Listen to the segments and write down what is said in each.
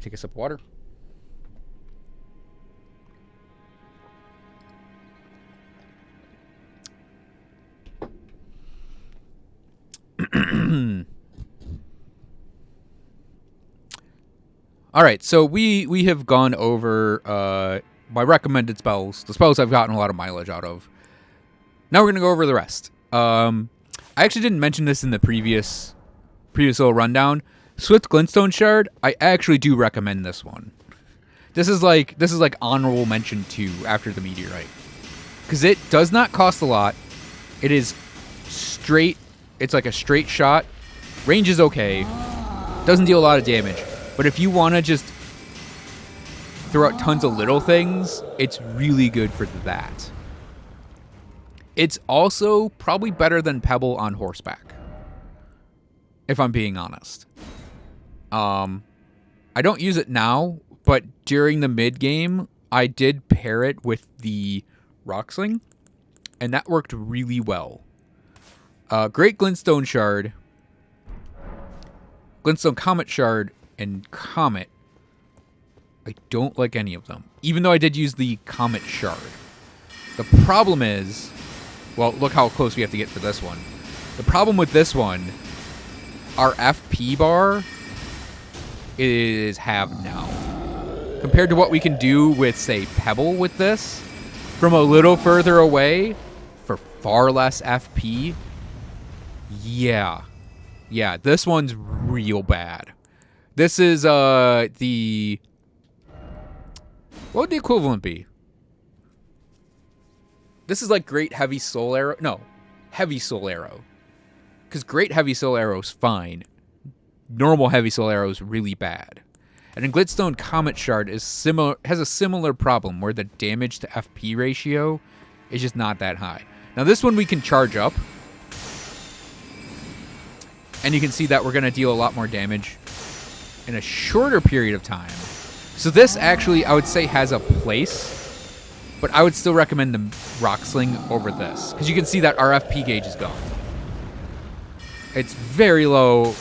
take a sip of water. All right, so we have gone over my recommended spells, the spells I've gotten a lot of mileage out of. Now we're going to go over the rest. I actually didn't mention this in the previous little rundown. Swift Glenstone Shard, I actually do recommend this one. This is like honorable mention 2 after the Meteorite. Because it does not cost a lot. It is straight, it's like a straight shot. Range is okay. Doesn't deal a lot of damage. But if you want to just throw out tons of little things, it's really good for that. It's also probably better than Pebble on horseback, if I'm being honest. I don't use it now, but during the mid game, I did pair it with the Rock Sling, and that worked really well. Great Glenstone Shard, Glenstone Comet Shard, and Comet. I don't like any of them, even though I did use the Comet Shard. The problem is, well, look how close we have to get for this one. The problem with this one, our FP bar is halved now. Compared to what we can do with, say, Pebble with this, from a little further away, for far less FP, yeah, this one's real bad. This is the... What would the equivalent be? This is like Great Heavy Soul Arrow. No, Heavy Soul Arrow. Because Great Heavy Soul Arrow's fine. Normal Heavy Soul Arrow's really bad. And in Glenstone Comet Shard has a similar problem where the damage to FP ratio is just not that high. Now this one we can charge up. And you can see that we're going to deal a lot more damage in a shorter period of time. So this actually, I would say, has a place, but I would still recommend the Rock Sling over this, because you can see that our FP gauge is gone. It's very low,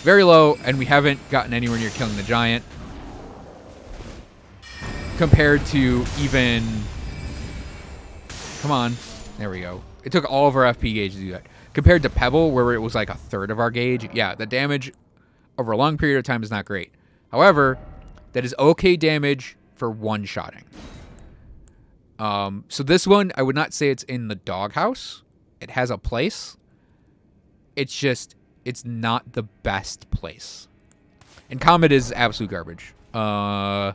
and we haven't gotten anywhere near killing the giant, compared to even... Come on. There we go. It took all of our FP gauge to do that. Compared to Pebble, where it was like a third of our gauge, yeah, the damage over a long period of time is not great. However, that is okay damage for one-shotting. So this one, I would not say it's in the doghouse. It has a place. It's just, it's not the best place. And Comet is absolute garbage. We'll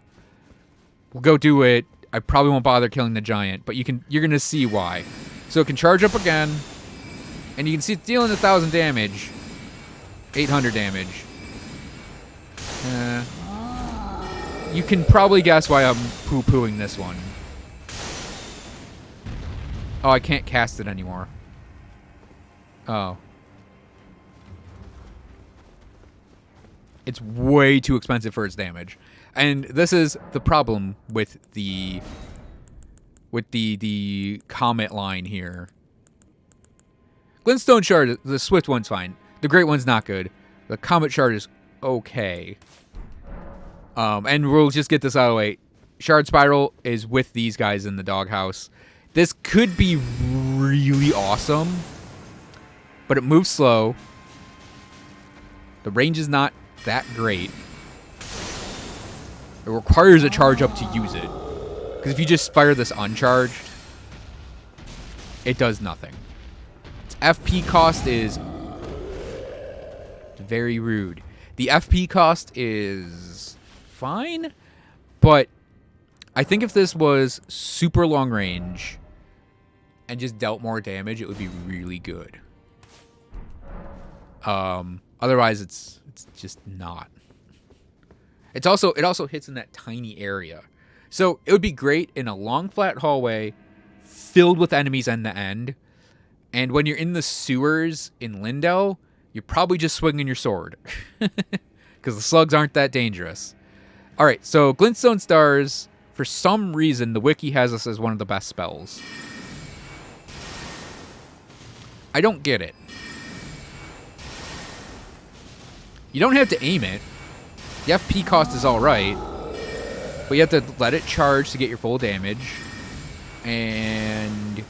go do it. I probably won't bother killing the giant, but you're gonna see why. So it can charge up again, and you can see it's dealing 1,000 damage, 800 damage. You can probably guess why I'm poo-pooing this one. Oh, I can't cast it anymore. Oh. It's way too expensive for its damage. And this is the problem with the Comet line here. Glenstone Shard, the Swift one's fine. The Great one's not good. The Comet Shard is okay. And we'll just get this out of the way. Shard Spiral is with these guys in the doghouse. This could be really awesome, but it moves slow. The range is not that great. It requires a charge up to use it. Because if you just fire this uncharged, it does nothing. Its FP cost is very rude. The FP cost is fine, but I think if this was super long range and just dealt more damage, it would be really good. Otherwise, it's just not. It also hits in that tiny area. So it would be great in a long flat hallway filled with enemies end to end. And when you're in the sewers in Lindell, you're probably just swinging your sword. Because the slugs aren't that dangerous. Alright, so Glintstone Stars, for some reason, the wiki has this as one of the best spells. I don't get it. You don't have to aim it. The FP cost is alright, but you have to let it charge to get your full damage. And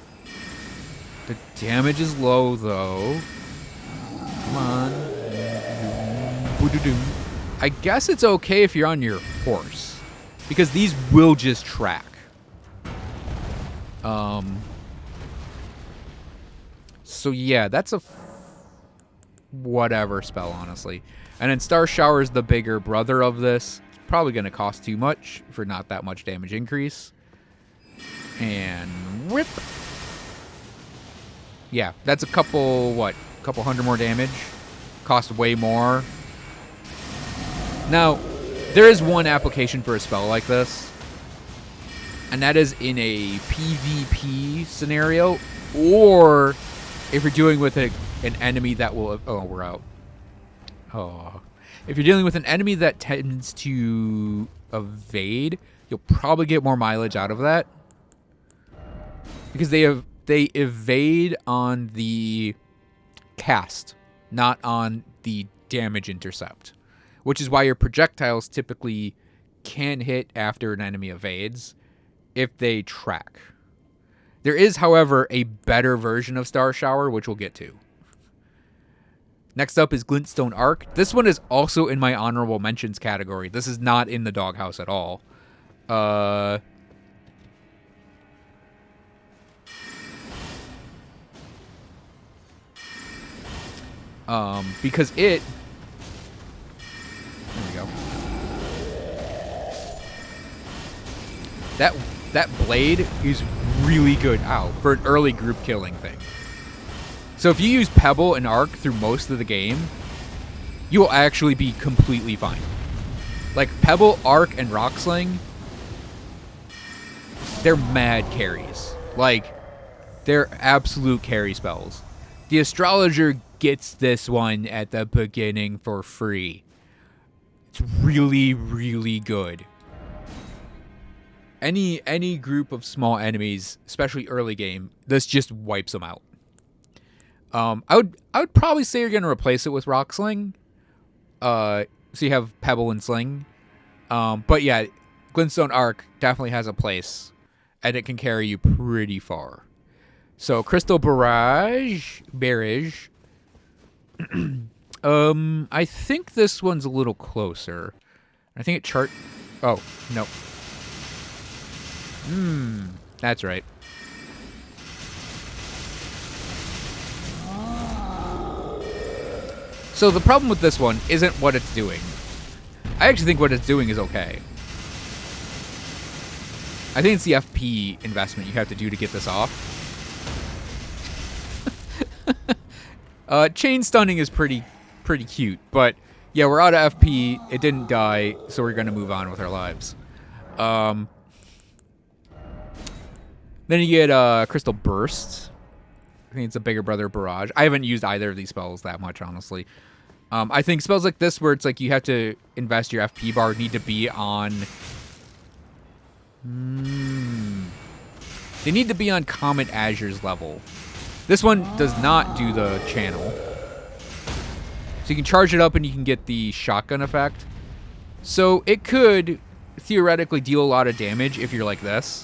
the damage is low, though. Come on. I guess it's okay if you're on your horse, because these will just track. So yeah, that's a whatever spell, honestly. And then Starshower is the bigger brother of this. It's probably going to cost too much for not that much damage increase. And whip. Yeah, that's a couple hundred more damage. Costs way more. Now, there is one application for a spell like this, and that is in a PvP scenario, or if you're dealing with an enemy that will... Oh, we're out. Oh. If you're dealing with an enemy that tends to evade, you'll probably get more mileage out of that. Because they evade on the cast, not on the damage intercept. Which is why your projectiles typically can hit after an enemy evades if they track. There is, however, a better version of Starshower, which we'll get to. Next up is Glenstone Arc. This one is also in my honorable mentions category. This is not in the doghouse at all. Because it... There we go. That blade is really good, for an early group killing thing. So if you use Pebble and Arc through most of the game, you will actually be completely fine. Like Pebble, Arc, and Rock Sling, they're mad carries. Like, they're absolute carry spells. The Astrologer gets this one at the beginning for free. It's really, really good. Any group of small enemies, especially early game, this just wipes them out. I would probably say you're gonna replace it with Rock Sling. So you have Pebble and Sling. But yeah, Glenstone Arc definitely has a place, and it can carry you pretty far. So Crystal Barrage. I think this one's a little closer. I think it Oh, no. That's right. So the problem with this one isn't what it's doing. I actually think what it's doing is okay. I think it's the FP investment you have to do to get this off. Chain stunning is pretty cute, but yeah, we're out of FP. It didn't die, so we're gonna move on with our lives. Then you get Crystal Burst. I think it's a bigger brother Barrage. I haven't used either of these spells that much, honestly. I think spells like this, where it's like you have to invest your FP bar, need to be on... They need to be on Comet Azure's level. This one does not do the channel. So you can charge it up and you can get the shotgun effect. So it could theoretically deal a lot of damage if you're like this.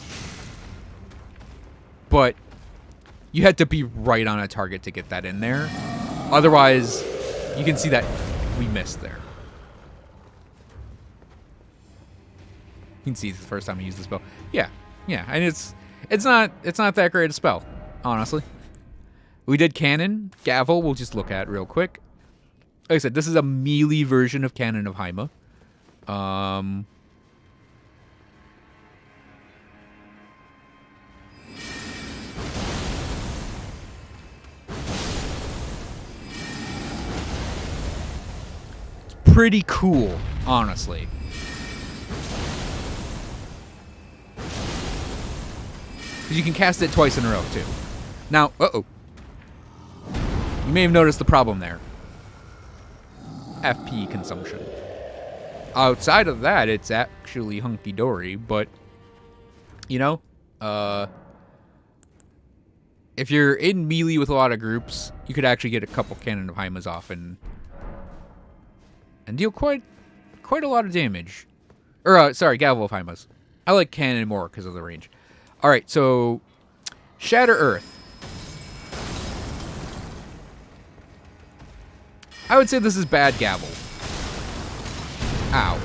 But you had to be right on a target to get that in there. Otherwise, you can see that we missed there. You can see it's the first time I use the spell. Yeah, and it's not that great a spell, honestly. We did Cannon. Gavel we'll just look at real quick. Like I said, this is a melee version of Cannon of Haima. It's pretty cool, honestly. Because you can cast it twice in a row, too. Now, you may have noticed the problem there. FP consumption. Outside of that, it's actually hunky-dory, but, you know, if you're in melee with a lot of groups, you could actually get a couple Cannon of Haimas off and deal quite quite a lot of damage. Or, sorry, Gavel of Hymas. I like Cannon more because of the range. Alright, so Shatter Earth. I would say this is bad Gavel. Ow.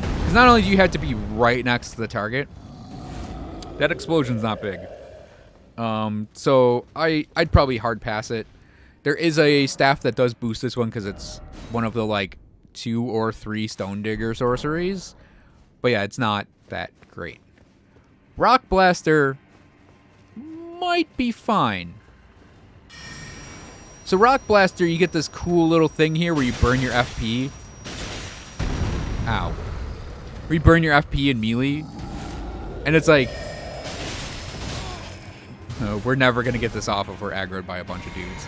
Because not only do you have to be right next to the target, that explosion's not big. So I'd probably hard pass it. There is a staff that does boost this one because it's one of the, like, 2 or 3 Stone Digger sorceries. But yeah, it's not that great. Rock Blaster might be fine. So Rock Blaster, you get this cool little thing here where you burn your FP. Ow. Where you burn your FP in melee. And it's like, no, we're never going to get this off if we're aggroed by a bunch of dudes.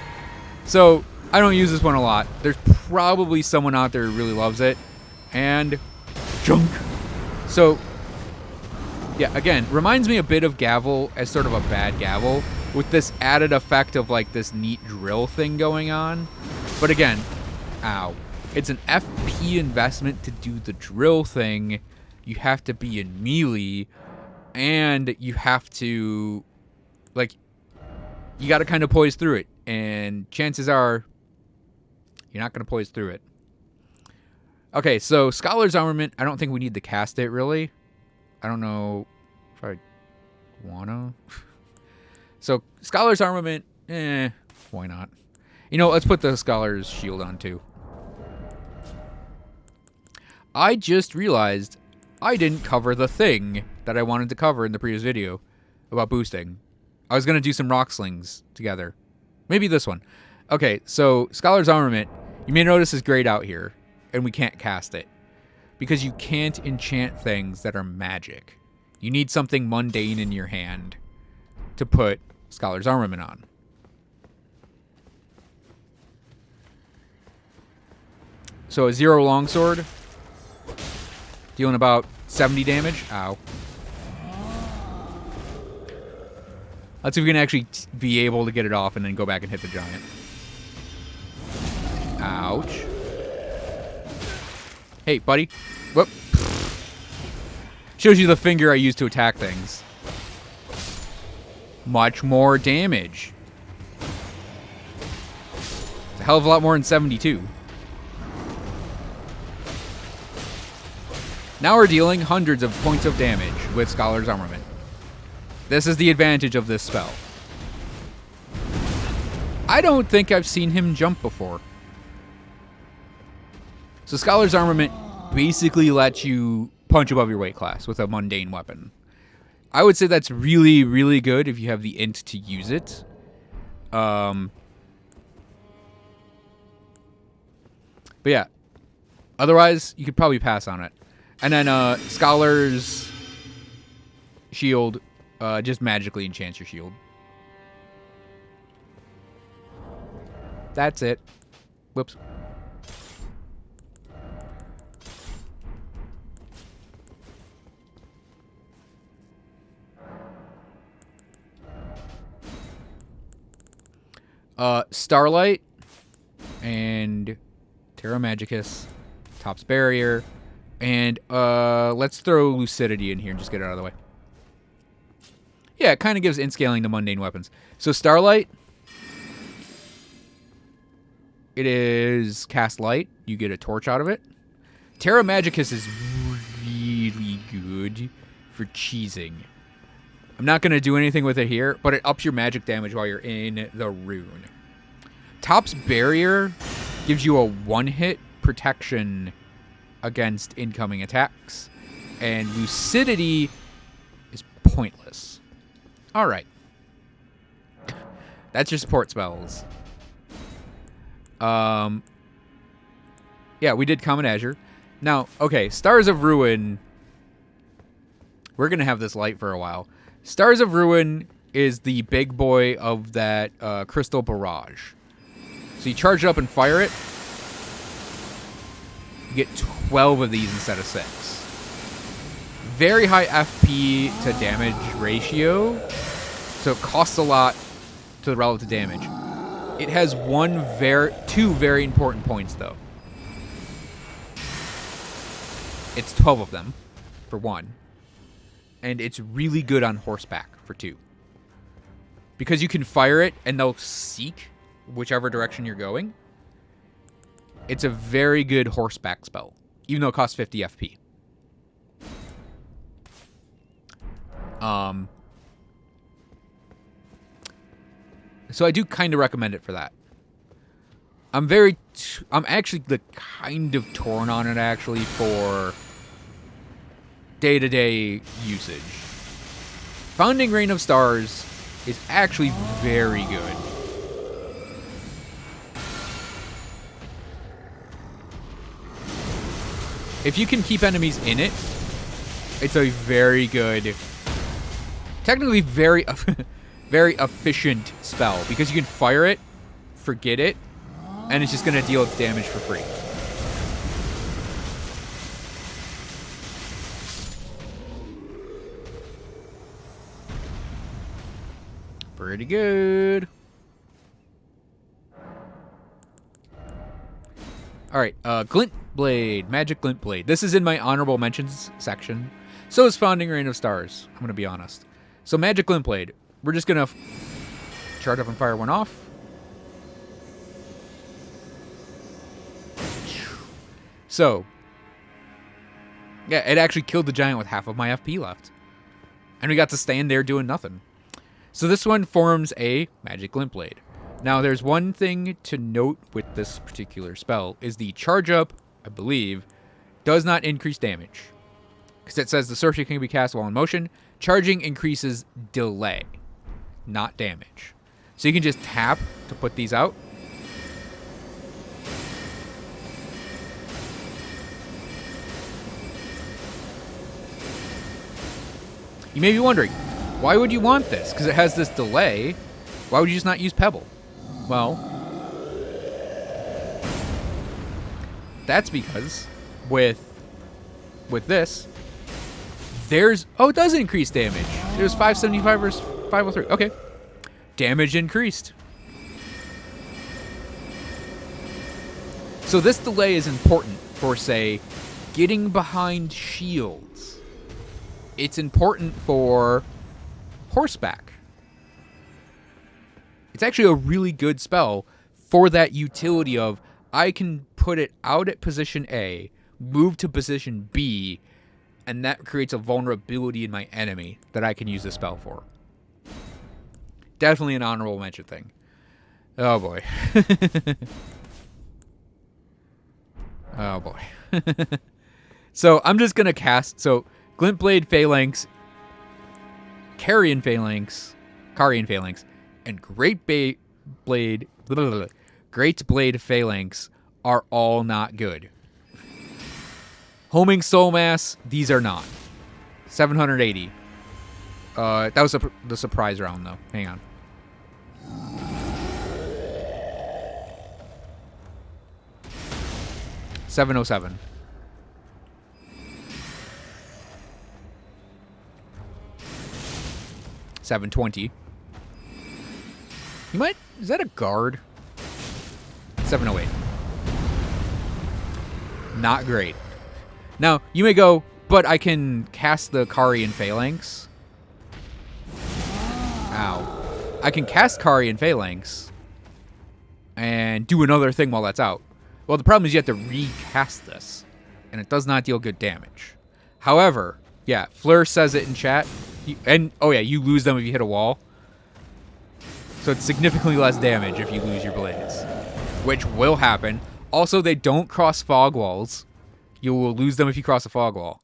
So I don't use this one a lot. There's probably someone out there who really loves it. And junk. So, yeah, again, reminds me a bit of Gavel as sort of a bad Gavel with this added effect of, like, this neat drill thing going on. But again, ow. It's an FP investment to do the drill thing. You have to be in melee, and you have to, like, you got to kind of poise through it. And chances are, you're not going to poise through it. Okay, so Scholar's Armament, I don't think we need to cast it, really. I don't know if I wanna. So, Scholar's Armament, why not? You know, let's put the Scholar's Shield on, too. I just realized I didn't cover the thing that I wanted to cover in the previous video about boosting. I was going to do some Rock Slings together. Maybe this one. Okay, so Scholar's Armament, you may notice is grayed out here. And we can't cast it. Because you can't enchant things that are magic. You need something mundane in your hand to put Scholar's Armament on. So a 0 longsword. Dealing about 70 damage. Ow. Let's see if we can actually be able to get it off and then go back and hit the giant. Ouch. Hey, buddy. Whoop. Shows you the finger I use to attack things. Much more damage. It's a hell of a lot more than 72. Now we're dealing hundreds of points of damage with Scholar's Armament. This is the advantage of this spell. I don't think I've seen him jump before. So Scholar's Armament basically lets you punch above your weight class with a mundane weapon. I would say that's really, really good if you have the int to use it. But yeah. Otherwise, you could probably pass on it. And then Scholar's Shield just magically enchants your shield. That's it. Whoops. Starlight and Terra Magicus, Top's Barrier, and let's throw Lucidity in here and just get it out of the way. Yeah, it kind of gives int-scaling to mundane weapons. So Starlight, it is cast light. You get a torch out of it. Terra Magicus is really good for cheesing. I'm not going to do anything with it here, but it ups your magic damage while you're in the rune. Top's Barrier gives you a one-hit protection against incoming attacks. And Lucidity is pointless. All right. That's your support spells. Yeah, we did Comet Azure. Now, okay, Stars of Ruin. We're going to have this light for a while. Stars of Ruin is the big boy of that Crystal Barrage. So you charge it up and fire it. You get 12 of these instead of 6. Very high FP to damage ratio. So it costs a lot to the relative damage. It has two very important points, though. It's 12 of them, for 1. And it's really good on horseback, for 2. Because you can fire it, and they'll seek whichever direction you're going. It's a very good horseback spell, even though it costs 50 FP. So I do kind of recommend it for that. I'm actually kind of torn on it, actually, for day-to-day usage. Founding Reign of Stars is actually very good. If you can keep enemies in it, it's a very good, technically very, very efficient spell, because you can fire it, forget it, and it's just going to deal damage for free. Pretty good. Alright, Glint Blade, Magic Glint Blade. This is in my honorable mentions section. So is Founding Reign of Stars, I'm going to be honest. So Magic Glint Blade, we're just going to charge up and fire one off. So, yeah, it actually killed the giant with half of my FP left. And we got to stand there doing nothing. So this one forms a Magic Glint Blade. Now, there's one thing to note with this particular spell, is the charge up, I believe, does not increase damage. Because it says the sorcery can be cast while in motion. Charging increases delay, not damage. So you can just tap to put these out. You may be wondering, why would you want this? Because it has this delay. Why would you just not use Pebble? Well, that's because with this, there's... Oh, it does increase damage. There's 575 versus 503. Okay. Damage increased. So this delay is important for, say, getting behind shields. It's important for horseback. It's actually a really good spell for that utility of, I can put it out at position A, move to position B, and that creates a vulnerability in my enemy that I can use this spell for. Definitely an honorable mention thing. Oh boy. Oh boy. So I'm just going to cast... So Glint Blade Phalanx, Karrion Phalanx, and Great Blade Phalanx are all not good. Homing Soul Mass, these are not. 780. That was the surprise round, though. Hang on. $707. $720. You might... Is that a guard? 708. Not great. Now, you may go, but I can cast the Karrion Phalanx. Ow. I can cast Karrion Phalanx and do another thing while that's out. Well, the problem is you have to recast this, and it does not deal good damage. However, yeah, Fleur says it in chat. Oh yeah, you lose them if you hit a wall. So it's significantly less damage if you lose your blades, which will happen. Also, they don't cross fog walls. You will lose them if you cross a fog wall.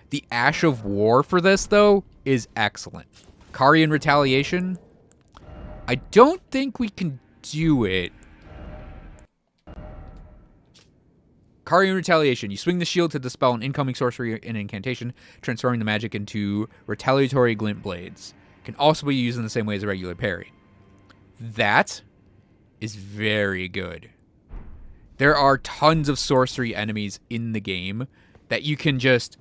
The Ash of War for this, though, is excellent. Karin Retaliation. I don't think we can do it. Karin Retaliation. You swing the shield to dispel an incoming sorcery and incantation, transforming the magic into retaliatory glint blades. Can also be used in the same way as a regular parry. That is very good. There are tons of sorcery enemies in the game that you can just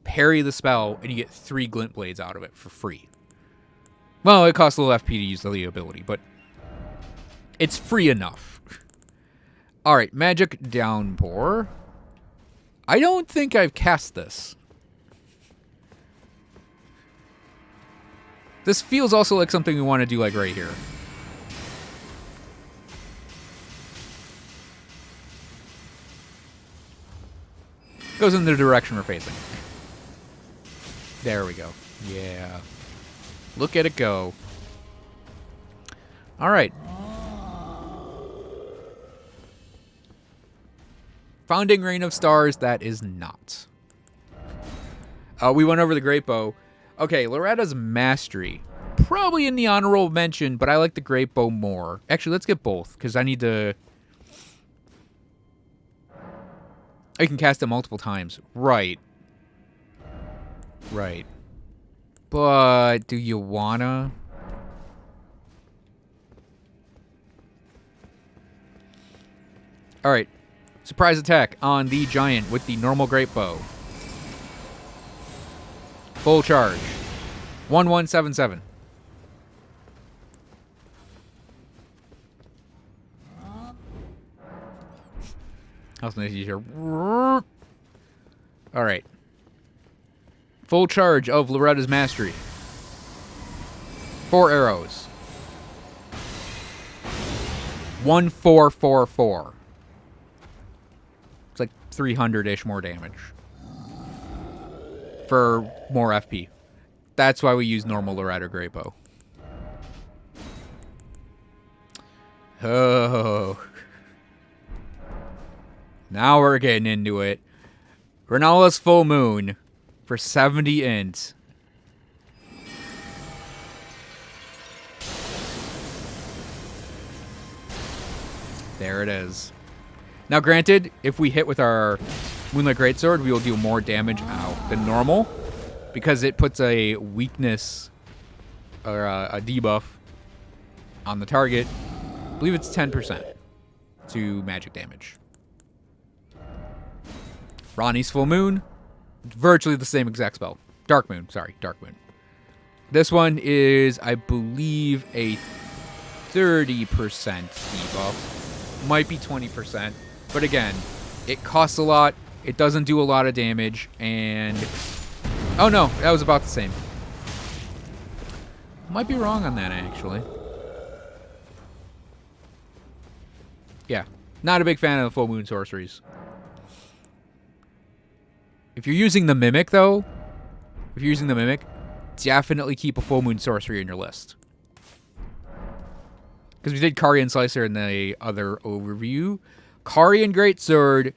parry the spell and you get 3 glint blades out of it for free. Well, it costs a little FP to use the ability, but it's free enough. Alright, Magic Downpour. I don't think I've cast this. This feels also like something we want to do like right here. Goes in the direction we're facing. There we go. Yeah. Look at it go. All right. Founding Reign of Stars, that is not. We went over the Great Bow. Okay, Loretta's Mastery. Probably in the honorable mention, but I like the Great Bow more. Actually, let's get both, because I need to... I can cast it multiple times. Right. Right. But do you wanna? Alright. Surprise attack on the giant with the normal Great Bow. Full charge. 1177. How's nice here? Alright. Full charge of Loretta's Mastery. 4 arrows. 1444. It's like 300-ish more damage. For more FP. That's why we use normal Loretta Great Bow. Oh. Now we're getting into it. Renala's Full Moon for 70 int. There it is. Now, granted, if we hit with our Moonlight Greatsword, we will do more damage than normal, because it puts a weakness or a debuff on the target. I believe it's 10% to magic damage. Ronnie's Full Moon, virtually the same exact spell. Dark Moon, sorry, Dark Moon. This one is, I believe, a 30% debuff. Might be 20%. But again, it costs a lot. It doesn't do a lot of damage. And... oh no, that was about the same. Might be wrong on that, actually. Yeah. Not a big fan of the Full Moon sorceries. If you're using the Mimic, though, definitely keep a Full Moon sorcery in your list. Because we did Karrion Slicer in the other overview. Karrion Greatsword.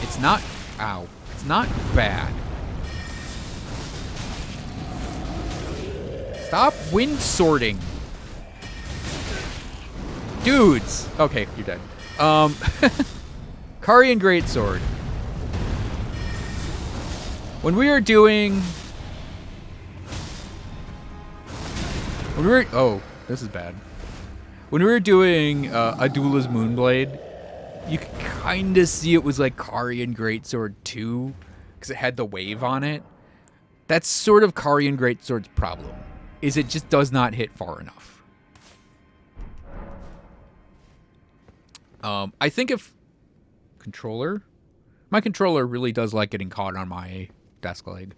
It's not... ow. It's not bad. Stop wind sorting. Dudes. Okay, you're dead. Karrion Greatsword. When we were doing... oh, this is bad. When we were doing Adula's Moonblade, you could kind of see it was like Karrion Greatsword 2, because it had the wave on it. That's sort of Karrion Greatsword's problem, is it just does not hit far enough. I think if my controller really does like getting caught on my desk leg.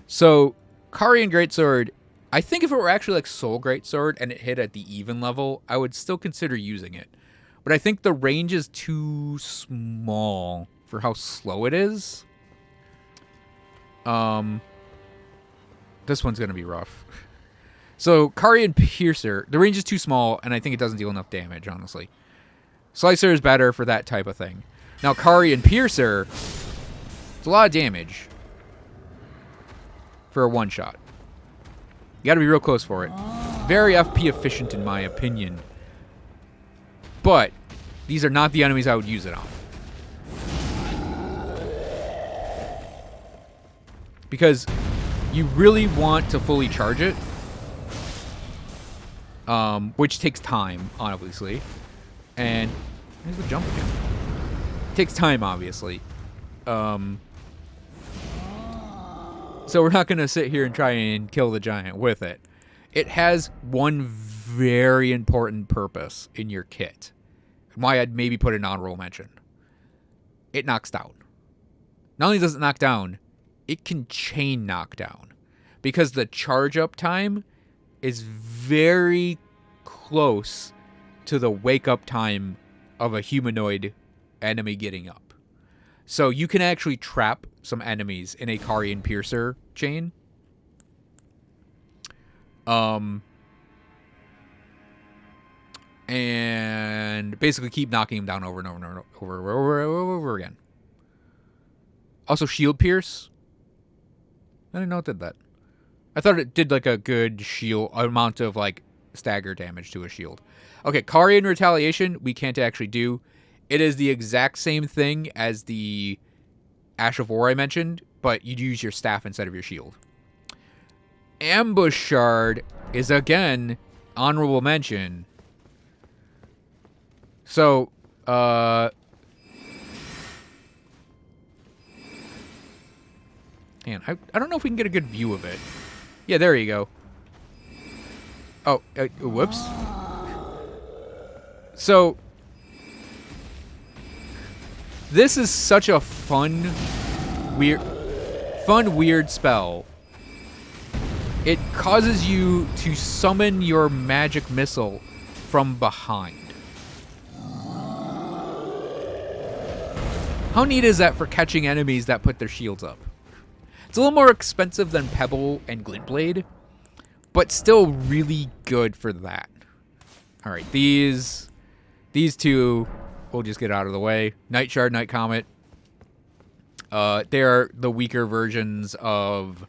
So Karrion Greatsword, I think if it were actually like Soul Greatsword and it hit at the even level, I would still consider using it. But I think the range is too small for how slow it is. This one's gonna be rough. So Karrion Piercer, the range is too small, and I think it doesn't deal enough damage, honestly. Slicer is better for that type of thing. Now, Karrion Piercer, it's a lot of damage for a one-shot. You gotta be real close for it. Very FP efficient, in my opinion. But these are not the enemies I would use it on. Because you really want to fully charge it. Which takes time, obviously. And here's the jump again. It takes time, obviously. So we're not going to sit here and try and kill the giant with it. It has one very important purpose in your kit. Why I'd maybe put an honorable mention. It knocks down. Not only does it knock down, it can chain knock down. Because the charge up time is very close to the wake up time of a humanoid enemy getting up. So you can actually trap some enemies in a Karrion Piercer chain. And basically keep knocking him down over and over and over again. Also shield pierce. I didn't know it did that. I thought it did like a good shield amount of like stagger damage to a shield. Okay, Karrion Retaliation we can't actually do. It is the exact same thing as the Ash of War I mentioned, but you'd use your staff instead of your shield. Ambush Shard is again honorable mention. So, man, I don't know if we can get a good view of it. Yeah, there you go. Oh, whoops. So, this is such a fun, weird spell. It causes you to summon your magic missile from behind. How neat is that for catching enemies that put their shields up? It's a little more expensive than Pebble and Glaive Blade, but still really good for that. All right, these two we'll just get out of the way. Night Shard, Night Comet. They are the weaker versions of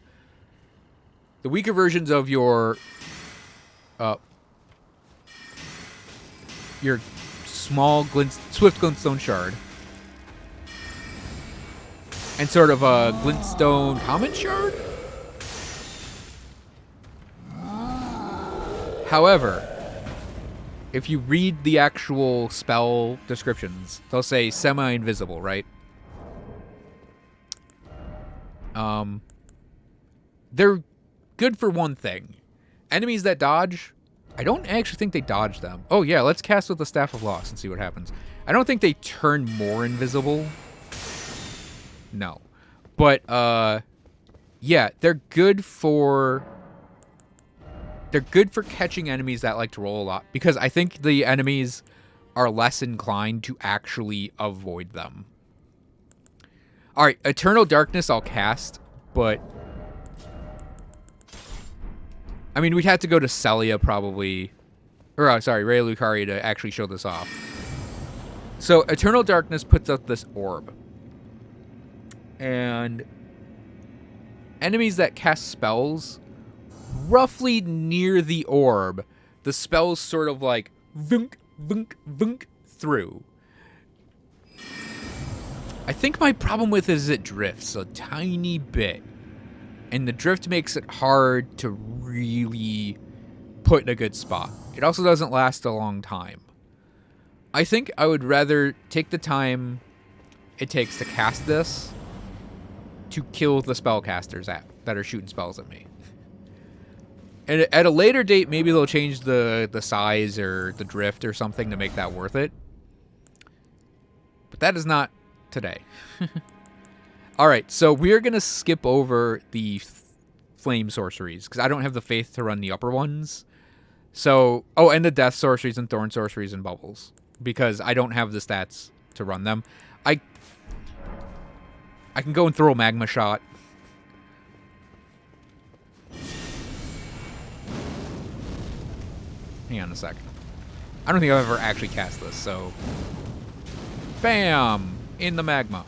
your small Swift Glenstone Shard. And sort of a Glenstone Comet Shard? However, if you read the actual spell descriptions, they'll say semi-invisible, right? They're good for one thing. Enemies that dodge, I don't actually think they dodge them. Oh yeah, let's cast with the Staff of Loss and see what happens. I don't think they turn more invisible. No. But, yeah, they're good for catching enemies that like to roll a lot. Because I think the enemies are less inclined to actually avoid them. Alright, Eternal Darkness I'll cast, but... I mean, we'd have to go to Celia probably... Or, sorry, Ray Lucari to actually show this off. So, Eternal Darkness puts out this orb. And enemies that cast spells roughly near the orb, the spells sort of like vunk, vunk, vunk through. I think my problem with it is it drifts a tiny bit. And the drift makes it hard to really put in a good spot. It also doesn't last a long time. I think I would rather take the time it takes to cast this to kill the spellcasters that are shooting spells at me. And at a later date, maybe they'll change the size or the drift or something to make that worth it. But that is not today. All right, so we're going to skip over the flame sorceries because I don't have the faith to run the upper ones. So, oh, and the death sorceries and thorn sorceries and bubbles because I don't have the stats to run them. I can go and throw a magma shot. Hang on a sec. I don't think I've ever actually cast this, so... Bam! In the magma.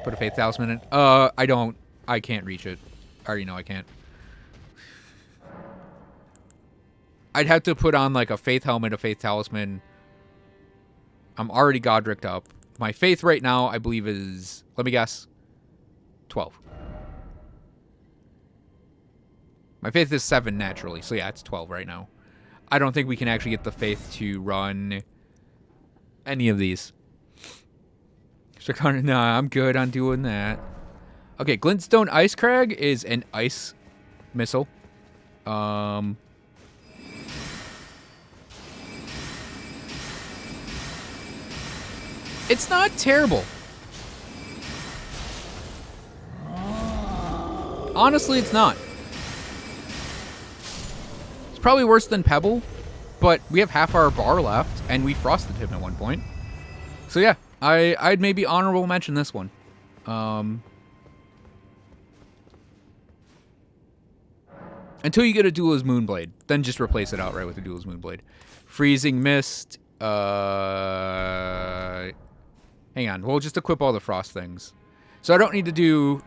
Put a Faith Talisman in. I can't reach it. I already know I can't. I'd have to put on like a Faith Helmet, a Faith Talisman. I'm already Godricked up. My faith right now, I believe, is, let me guess, 12. My faith is 7 naturally, so yeah, it's 12 right now. I don't think we can actually get the faith to run any of these. So kind of, nah, I'm good on doing that. Okay, Glintstone Ice Crag is an ice missile. It's not terrible. Honestly, it's not. It's probably worse than Pebble, but we have half our bar left, and we frosted him at one point. So yeah, I'd maybe honorable mention this one. Until you get a Duelist Moonblade, then just replace it outright with a Duelist Moonblade. Freezing Mist. Hang on, we'll just equip all the frost things. So I don't need to do...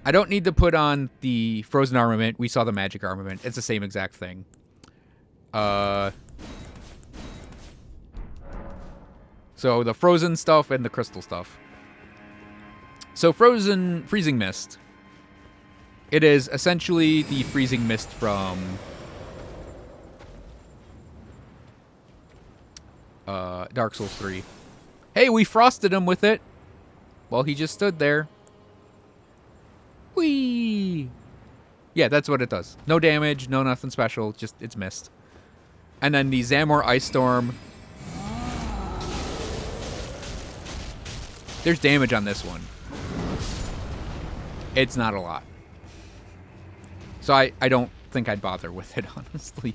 I don't need to put on the Frozen Armament. We saw the Magic Armament. It's the same exact thing. So the Frozen stuff and the Crystal stuff. So Freezing Mist. It is essentially the Freezing Mist from... Dark Souls 3. Hey, we frosted him with it. Well, he just stood there. Whee! Yeah, that's what it does. No damage, no nothing special, just it's mist. And then the Zamor Ice Storm. There's damage on this one. It's not a lot. So I don't think I'd bother with it, honestly.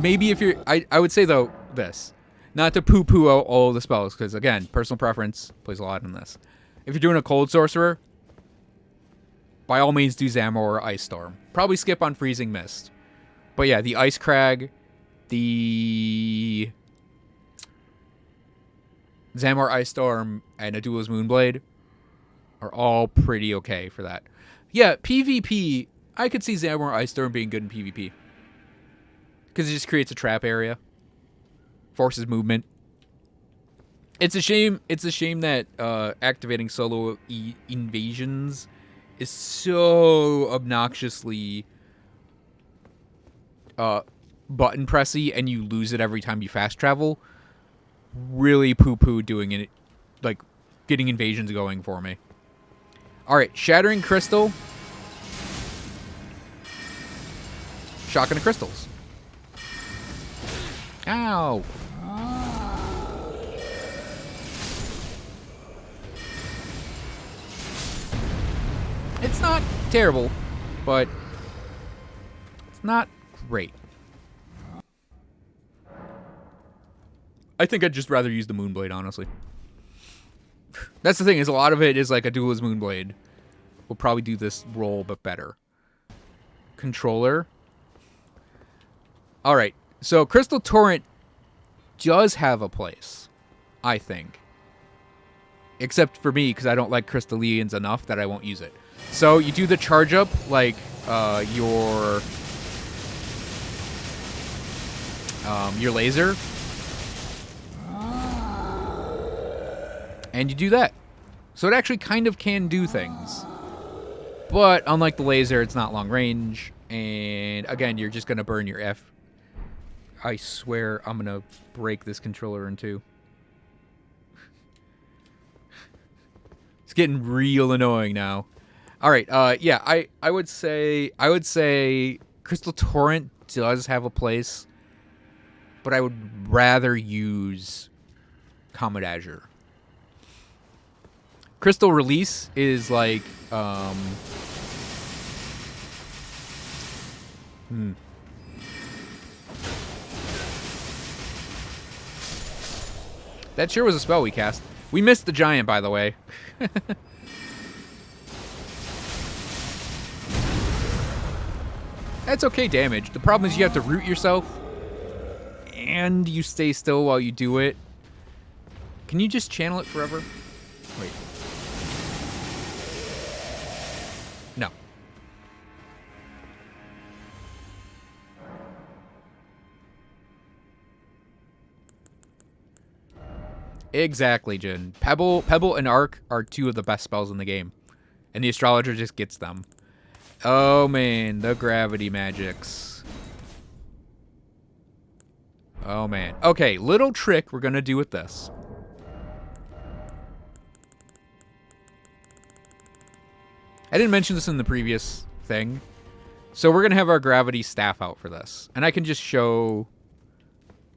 Maybe if you're... I would say, though, this. Not to poo-poo out all the spells, because, again, personal preference plays a lot in this. If you're doing a Cold Sorcerer, by all means do Zamor or Ice Storm. Probably skip on Freezing Mist. But yeah, the Ice Crag, the Zamor Ice Storm, and a Duelist Moonblade are all pretty okay for that. Yeah, PvP, I could see Zamor Ice Storm being good in PvP. Because it just creates a trap area. Forces movement. It's a shame that activating solo invasions is so obnoxiously button pressy, and you lose it every time you fast travel. Really poo-poo doing it, like getting invasions going for me. Alright, Shattering Crystal. Shotgun of Crystals. Ow! It's not terrible, but it's not great. I think I'd just rather use the Moonblade, honestly. That's the thing, is a lot of it is like a Duelist Moonblade. We'll probably do this role, but better. Controller. Alright, so Crystal Torrent does have a place, I think. Except for me, because I don't like Crystallians enough that I won't use it. So you do the charge up like your laser, and you do that. So it actually kind of can do things, but unlike the laser, it's not long range. And again, you're just gonna burn your F. I swear I'm gonna break this controller in two. It's getting real annoying now. All right, yeah, I would say Crystal Torrent does have a place, but I would rather use Comet Azure. Crystal Release is like That sure was a spell we cast. We missed the giant, by the way. That's okay damage. The problem is you have to root yourself, and you stay still while you do it. Can you just channel it forever? Wait. No. Exactly, Jin. Pebble and Arc are two of the best spells in the game, and the Astrologer just gets them. Oh man, the gravity magics. Oh man. Okay, little trick we're gonna do with this. I didn't mention this in the previous thing. So we're gonna have our gravity staff out for this. And I can just show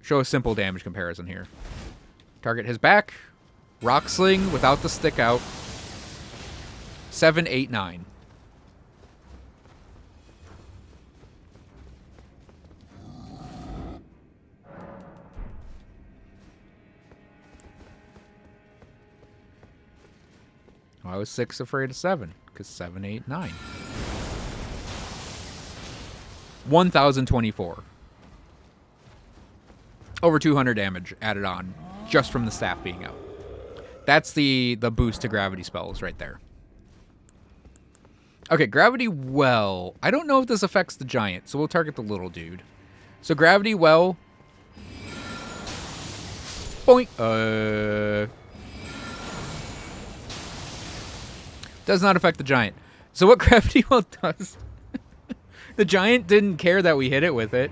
a simple damage comparison here. Target his back. Rock Sling without the stick out. 7, 8, 9. I was 6 afraid of 7, because 7, 8, 9. 1,024. Over 200 damage added on, just from the staff being out. That's the boost to gravity spells right there. Okay, Gravity Well. I don't know if this affects the giant, so we'll target the little dude. So Gravity Well. Boink. Does not affect the giant. So what Gravity Well does... the giant didn't care that we hit it with it.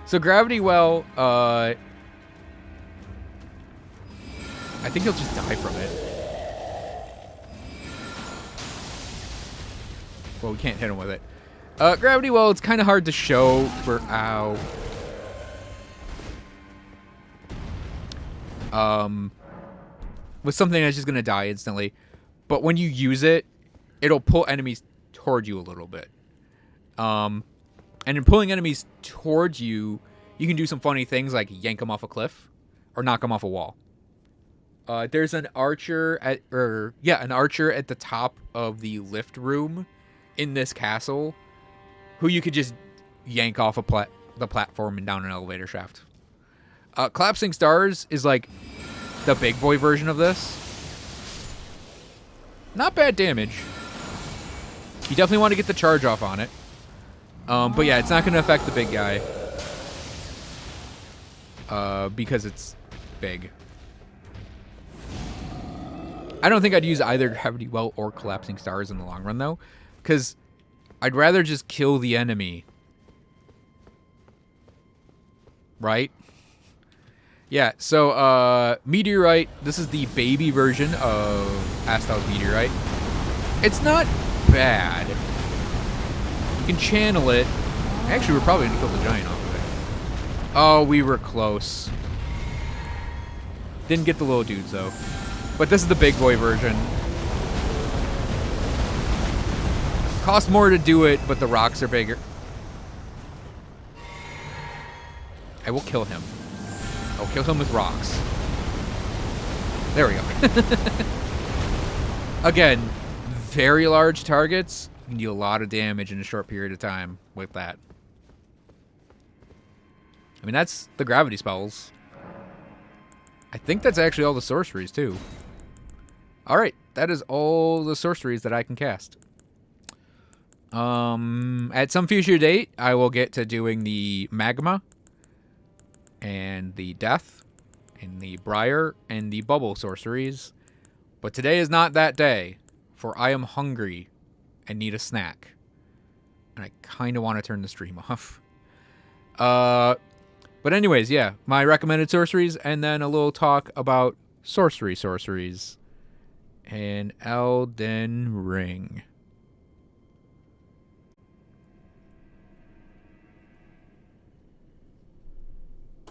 So Gravity Well, I think he'll just die from it. Well, we can't hit him with it. Gravity Well, it's kind of hard to show for... Ow. With something that's just going to die instantly. But when you use it, it'll pull enemies toward you a little bit. And in pulling enemies towards you, you can do some funny things like yank them off a cliff or knock them off a wall. There's an archer at the top of the lift room in this castle who you could just yank off the platform and down an elevator shaft. Collapsing Stars is like the big boy version of this. Not bad damage. You definitely want to get the charge off on it. But yeah, it's not going to affect the big guy. Because it's big. I don't think I'd use either Gravity Well or Collapsing Stars in the long run, though. Because I'd rather just kill the enemy. Right? Yeah, so, Meteorite. This is the baby version of Astal's Meteorite. It's not bad. You can channel it. Actually, we're probably going to kill the giant off of it. Oh, we were close. Didn't get the little dudes, though. But this is the big boy version. Costs more to do it, but the rocks are bigger. I will kill him. I'll kill him with rocks. There we go. Again, very large targets. You can deal a lot of damage in a short period of time with that. I mean, that's the gravity spells. I think that's actually all the sorceries, too. Alright, that is all the sorceries that I can cast. At some future date, I will get to doing the Magma, and the Death, and the Briar, and the Bubble sorceries. But today is not that day, for I am hungry and need a snack. And I kind of want to turn the stream off. But anyways, yeah, my recommended sorceries, and then a little talk about sorceries. And Elden Ring.